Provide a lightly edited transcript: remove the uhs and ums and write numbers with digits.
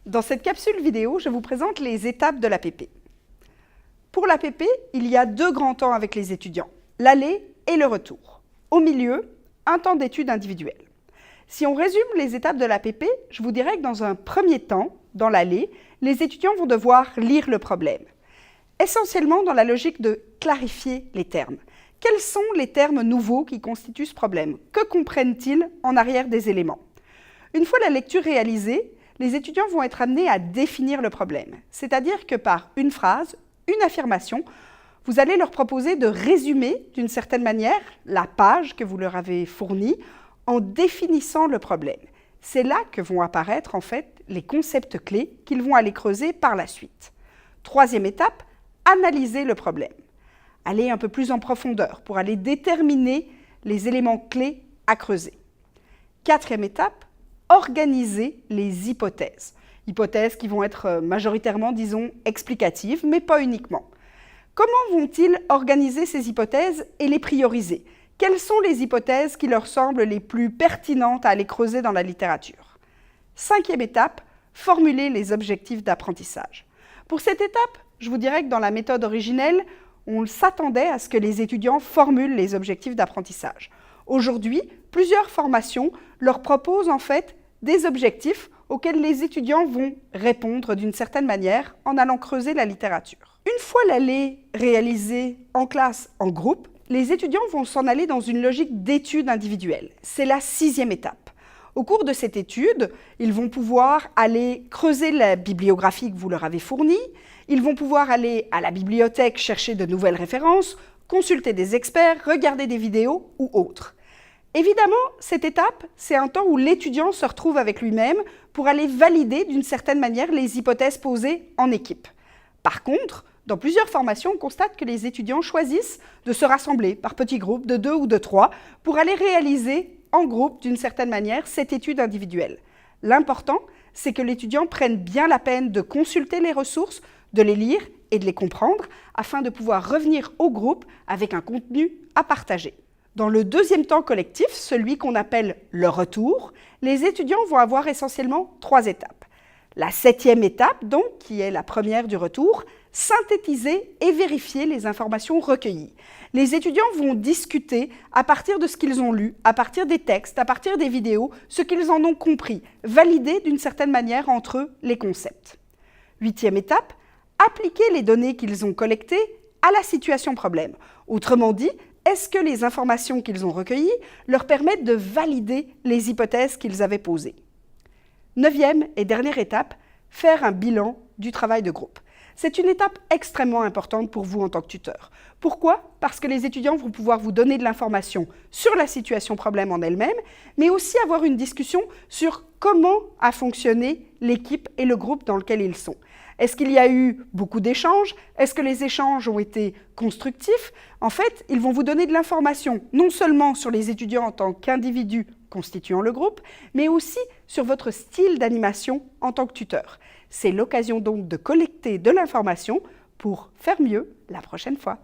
Dans cette capsule vidéo, je vous présente les étapes de l'APP. Pour l'APP, il y a deux grands temps avec les étudiants, l'aller et le retour. Au milieu, un temps d'étude individuelle. Si on résume les étapes de l'APP, je vous dirais que dans un premier temps, dans l'aller, les étudiants vont devoir lire le problème. Essentiellement dans la logique de clarifier les termes. Quels sont les termes nouveaux qui constituent ce problème? Que comprennent-ils en arrière des éléments? Une fois la lecture réalisée, les étudiants vont être amenés à définir le problème. C'est-à-dire que par une phrase, une affirmation, vous allez leur proposer de résumer d'une certaine manière la page que vous leur avez fournie en définissant le problème. C'est là que vont apparaître en fait les concepts clés qu'ils vont aller creuser par la suite. Troisième étape, analyser le problème. Aller un peu plus en profondeur pour aller déterminer les éléments clés à creuser. Quatrième étape, organiser les hypothèses. Hypothèses qui vont être majoritairement, disons, explicatives, mais pas uniquement. Comment vont-ils organiser ces hypothèses et les prioriser? Quelles sont les hypothèses qui leur semblent les plus pertinentes à aller creuser dans la littérature? Cinquième étape, formuler les objectifs d'apprentissage. Pour cette étape, je vous dirais que dans la méthode originelle, on s'attendait à ce que les étudiants formulent les objectifs d'apprentissage. Aujourd'hui, plusieurs formations leur proposent en fait des objectifs auxquels les étudiants vont répondre d'une certaine manière en allant creuser la littérature. Une fois l'aller réalisé en classe, en groupe, les étudiants vont s'en aller dans une logique d'étude individuelle. C'est la sixième étape. Au cours de cette étude, ils vont pouvoir aller creuser la bibliographie que vous leur avez fournie, ils vont pouvoir aller à la bibliothèque chercher de nouvelles références, consulter des experts, regarder des vidéos ou autres. Évidemment, cette étape, c'est un temps où l'étudiant se retrouve avec lui-même pour aller valider d'une certaine manière les hypothèses posées en équipe. Par contre, dans plusieurs formations, on constate que les étudiants choisissent de se rassembler par petits groupes de 2 ou de 3 pour aller réaliser en groupe, d'une certaine manière, cette étude individuelle. L'important, c'est que l'étudiant prenne bien la peine de consulter les ressources, de les lire et de les comprendre afin de pouvoir revenir au groupe avec un contenu à partager. Dans le deuxième temps collectif, celui qu'on appelle le retour, les étudiants vont avoir essentiellement 3 étapes. La 7e étape, donc, qui est la première du retour, synthétiser et vérifier les informations recueillies. Les étudiants vont discuter à partir de ce qu'ils ont lu, à partir des textes, à partir des vidéos, ce qu'ils en ont compris, valider d'une certaine manière entre eux les concepts. 8e étape, appliquer les données qu'ils ont collectées à la situation problème. Autrement dit, est-ce que les informations qu'ils ont recueillies leur permettent de valider les hypothèses qu'ils avaient posées? 9e et dernière étape, faire un bilan du travail de groupe. C'est une étape extrêmement importante pour vous en tant que tuteur. Pourquoi? Parce que les étudiants vont pouvoir vous donner de l'information sur la situation problème en elle-même, mais aussi avoir une discussion sur comment a fonctionné l'équipe et le groupe dans lequel ils sont. Est-ce qu'il y a eu beaucoup d'échanges? Est-ce que les échanges ont été constructifs? En fait, ils vont vous donner de l'information, non seulement sur les étudiants en tant qu'individus constituant le groupe, mais aussi sur votre style d'animation en tant que tuteur. C'est l'occasion donc de collecter de l'information pour faire mieux la prochaine fois.